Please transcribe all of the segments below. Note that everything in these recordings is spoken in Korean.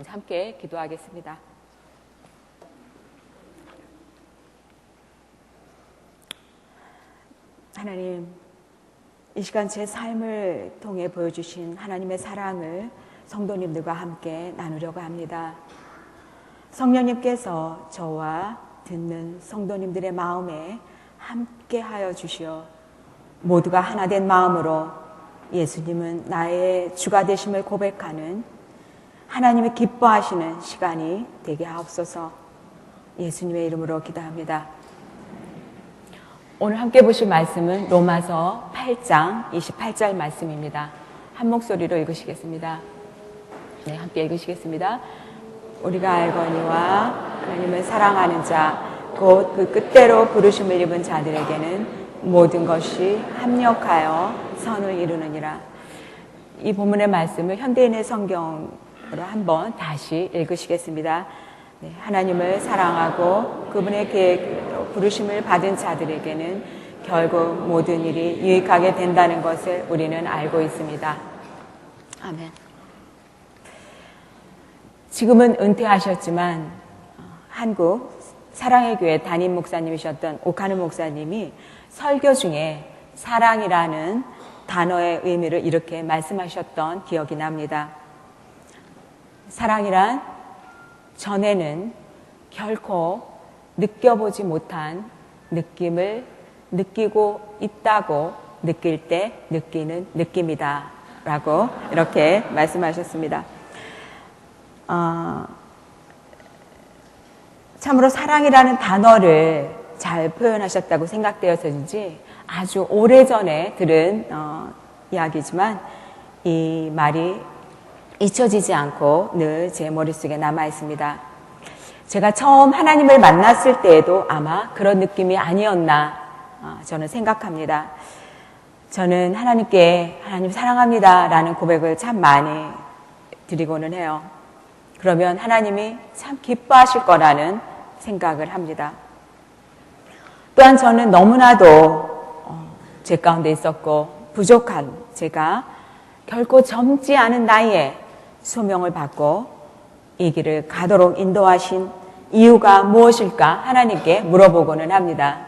함께 기도하겠습니다. 하나님, 이 시간 제 삶을 통해 보여주신 하나님의 사랑을 성도님들과 함께 나누려고 합니다. 성령님께서 저와 듣는 성도님들의 마음에 함께 하여 주시어 모두가 하나 된 마음으로 예수님은 나의 주가 되심을 고백하는 하나님이 기뻐하시는 시간이 되게 하옵소서. 예수님의 이름으로 기도합니다. 오늘 함께 보실 말씀은 로마서 8장 28절 말씀입니다. 한 목소리로 읽으시겠습니다. 네, 함께 읽으시겠습니다. 우리가 알거니와 하나님을 사랑하는 자, 곧 그 뜻대로 부르심을 입은 자들에게는 모든 것이 합력하여 선을 이루느니라. 이 본문의 말씀을 현대인의 성경으로 한번 다시 읽으시겠습니다. 네, 하나님을 사랑하고 그분의 계획으로 부르심을 받은 자들에게는 결국 모든 일이 유익하게 된다는 것을 우리는 알고 있습니다. 아멘. 지금은 은퇴하셨지만 한국 사랑의 교회 담임 목사님이셨던 오카누 목사님이 설교 중에 사랑이라는 단어의 의미를 이렇게 말씀하셨던 기억이 납니다. 사랑이란 전에는 결코 느껴보지 못한 느낌을 느끼고 있다고 느낄 때 느끼는 느낌이다 라고 이렇게 말씀하셨습니다. 참으로 사랑이라는 단어를 잘 표현하셨다고 생각되어서인지 아주 오래전에 들은 이야기지만 이 말이 잊혀지지 않고 늘 제 머릿속에 남아 있습니다. 제가 처음 하나님을 만났을 때에도 아마 그런 느낌이 아니었나 저는 생각합니다. 저는 하나님께 하나님 사랑합니다 라는 고백을 참 많이 드리고는 해요. 그러면 하나님이 참 기뻐하실 거라는 생각을 합니다. 또한 저는 너무나도 죄 가운데 있었고 부족한 제가 결코 젊지 않은 나이에 소명을 받고 이 길을 가도록 인도하신 이유가 무엇일까 하나님께 물어보고는 합니다.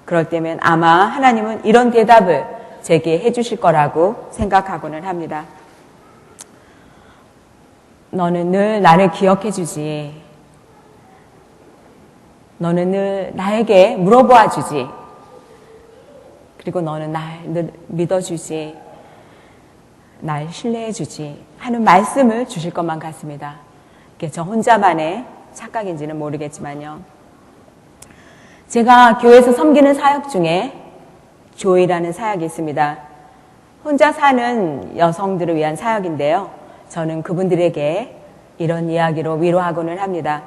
그럴 때면 아마 하나님은 이런 대답을 제게 해주실 거라고 생각하고는 합니다. 너는 늘 나를 기억해 주지. 너는 늘 나에게 물어보아 주지. 그리고 너는 날 늘 믿어주지. 날 신뢰해 주지. 하는 말씀을 주실 것만 같습니다. 이게 저 혼자만의 착각인지는 모르겠지만요. 제가 교회에서 섬기는 사역 중에 조이라는 사역이 있습니다. 혼자 사는 여성들을 위한 사역인데요. 저는 그분들에게 이런 이야기로 위로하고는 합니다.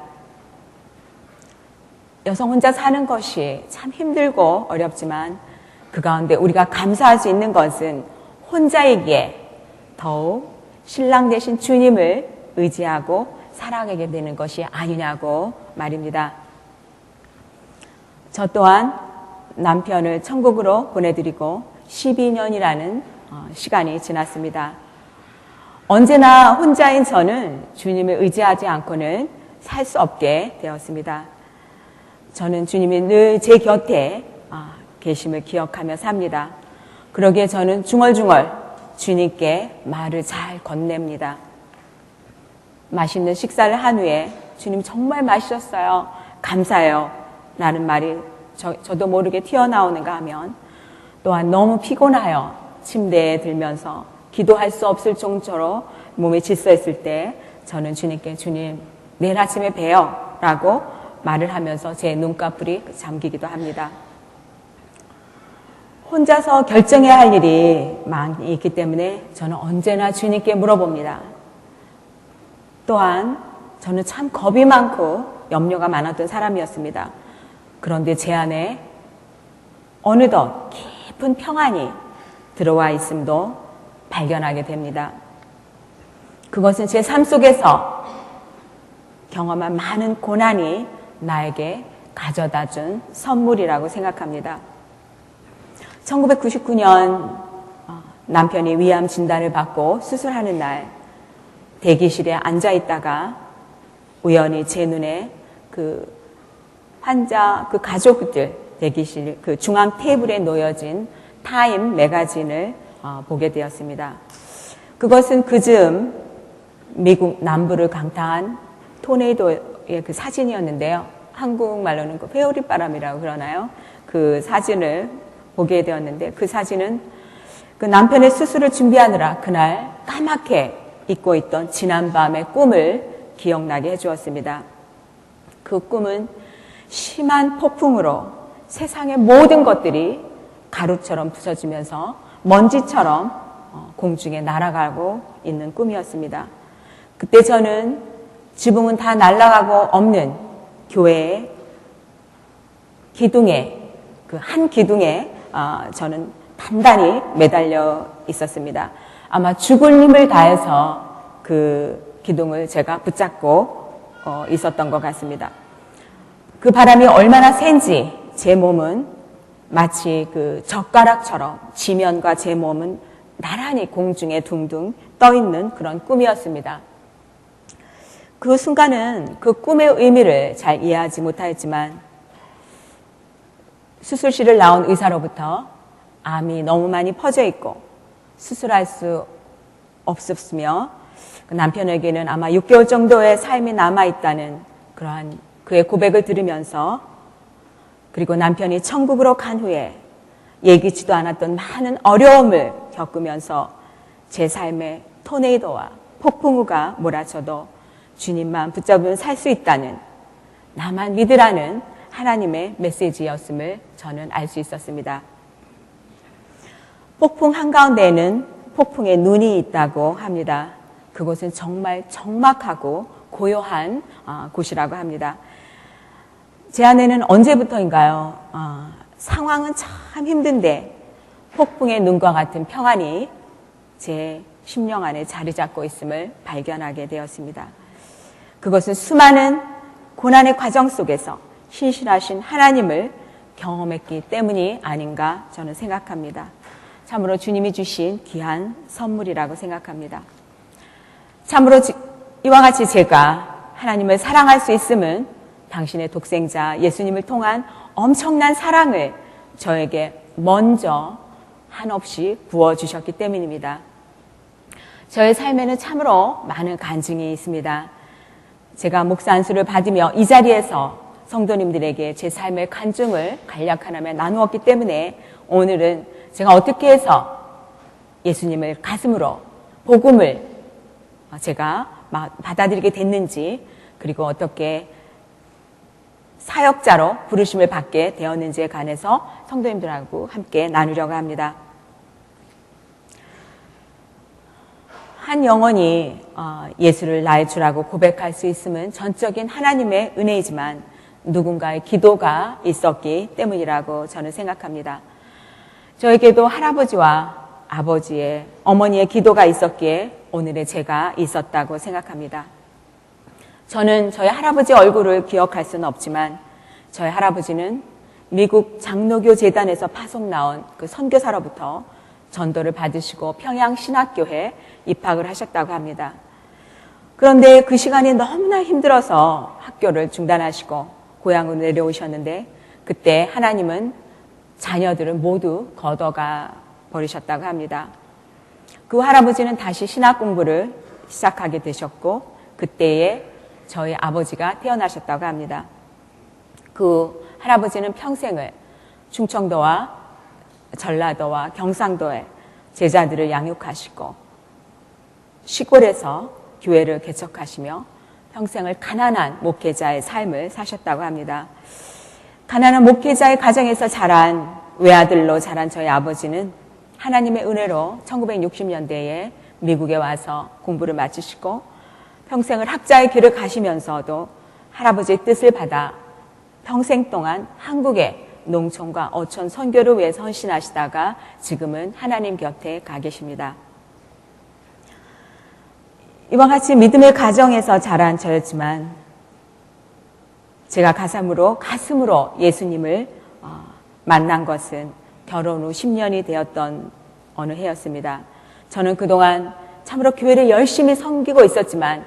여성 혼자 사는 것이 참 힘들고 어렵지만 그 가운데 우리가 감사할 수 있는 것은 혼자이기에 더욱 신랑 되신 주님을 의지하고 살아가게 되는 것이 아니냐고 말입니다. 저 또한 남편을 천국으로 보내드리고 12년이라는 시간이 지났습니다. 언제나 혼자인 저는 주님을 의지하지 않고는 살 수 없게 되었습니다. 저는 주님이 늘 제 곁에 계심을 기억하며 삽니다. 그러기에 저는 중얼중얼 주님께 말을 잘 건넵니다. 맛있는 식사를 한 후에 주님 정말 맛있었어요. 감사해요. 라는 말이 저도 모르게 튀어나오는가 하면 또한 너무 피곤하여 침대에 들면서 기도할 수 없을 정도로 몸이 질서했을 때 저는 주님께 주님 내일 아침에 봬요 라고 말을 하면서 제 눈꺼풀이 잠기기도 합니다. 혼자서 결정해야 할 일이 많이 있기 때문에 저는 언제나 주님께 물어봅니다. 또한 저는 참 겁이 많고 염려가 많았던 사람이었습니다. 그런데 제 안에 어느덧 깊은 평안이 들어와 있음도 발견하게 됩니다. 그것은 제 삶 속에서 경험한 많은 고난이 나에게 가져다 준 선물이라고 생각합니다. 1999년 남편이 위암 진단을 받고 수술하는 날 대기실에 앉아 있다가 우연히 제 눈에 그 환자, 그 가족들 대기실, 그 중앙 테이블에 놓여진 타임 매거진을 보게 되었습니다. 그것은 그즈음 미국 남부를 강타한 토네이도의 그 사진이었는데요. 한국말로는 그 회오리바람이라고 그러나요? 그 사진을 보게 되었는데 그 사진은 그 남편의 수술을 준비하느라 그날 까맣게 잊고 있던 지난밤의 꿈을 기억나게 해주었습니다. 그 꿈은 심한 폭풍으로 세상의 모든 것들이 가루처럼 부서지면서 먼지처럼 공중에 날아가고 있는 꿈이었습니다. 그때 저는 지붕은 다 날아가고 없는 교회의 기둥에, 그 한 기둥에 저는 단단히 매달려 있었습니다. 아마 죽을 힘을 다해서 그 기둥을 제가 붙잡고 있었던 것 같습니다. 그 바람이 얼마나 센지 제 몸은 마치 그 젓가락처럼 지면과 제 몸은 나란히 공중에 둥둥 떠 있는 그런 꿈이었습니다. 그 순간은 그 꿈의 의미를 잘 이해하지 못하였지만 수술실을 나온 의사로부터 암이 너무 많이 퍼져 있고 수술할 수 없었으며 그 남편에게는 아마 6개월 정도의 삶이 남아있다는 그러한 그의 고백을 들으면서 그리고 남편이 천국으로 간 후에 예기치도 않았던 많은 어려움을 겪으면서 제 삶에 토네이도와 폭풍우가 몰아쳐도 주님만 붙잡으면 살 수 있다는 나만 믿으라는 하나님의 메시지였음을 저는 알 수 있었습니다. 폭풍 한가운데에는 폭풍의 눈이 있다고 합니다. 그곳은 정말 적막하고 고요한 곳이라고 합니다. 제 안에는 언제부터인가요? 상황은 참 힘든데 폭풍의 눈과 같은 평안이 제 심령 안에 자리 잡고 있음을 발견하게 되었습니다. 그것은 수많은 고난의 과정 속에서 신실하신 하나님을 경험했기 때문이 아닌가 저는 생각합니다. 참으로 주님이 주신 귀한 선물이라고 생각합니다. 참으로 이와 같이 제가 하나님을 사랑할 수 있음은 당신의 독생자 예수님을 통한 엄청난 사랑을 저에게 먼저 한없이 부어주셨기 때문입니다. 저의 삶에는 참으로 많은 간증이 있습니다. 제가 목사 안수를 받으며 이 자리에서 성도님들에게 제 삶의 간증을 간략하나마 나누었기 때문에 오늘은 제가 어떻게 해서 예수님을 가슴으로 복음을 제가 받아들이게 됐는지 그리고 어떻게 사역자로 부르심을 받게 되었는지에 관해서 성도님들하고 함께 나누려고 합니다. 한 영혼이 예수를 나의 주라고 고백할 수 있음은 전적인 하나님의 은혜이지만 누군가의 기도가 있었기 때문이라고 저는 생각합니다. 저에게도 할아버지와 아버지의 어머니의 기도가 있었기에 오늘의 제가 있었다고 생각합니다. 저는 저희 할아버지 얼굴을 기억할 수는 없지만 저희 할아버지는 미국 장로교 재단에서 파송 나온 그 선교사로부터 전도를 받으시고 평양신학교에 입학을 하셨다고 합니다. 그런데 그 시간이 너무나 힘들어서 학교를 중단하시고 고향으로 내려오셨는데 그때 하나님은 자녀들을 모두 걷어가 버리셨다고 합니다. 그 할아버지는 다시 신학 공부를 시작하게 되셨고 그때에 저희 아버지가 태어나셨다고 합니다. 그 할아버지는 평생을 충청도와 전라도와 경상도에 제자들을 양육하시고 시골에서 교회를 개척하시며 평생을 가난한 목회자의 삶을 사셨다고 합니다. 가난한 목회자의 가정에서 자란 외아들로 자란 저희 아버지는 하나님의 은혜로 1960년대에 미국에 와서 공부를 마치시고 평생을 학자의 길을 가시면서도 할아버지의 뜻을 받아 평생 동안 한국의 농촌과 어촌 선교를 위해서 헌신하시다가 지금은 하나님 곁에 가 계십니다. 이와 같이 믿음의 가정에서 자란 저였지만 제가 가슴으로 예수님을 만난 것은 결혼 후 10년이 되었던 어느 해였습니다. 저는 그동안 참으로 교회를 열심히 섬기고 있었지만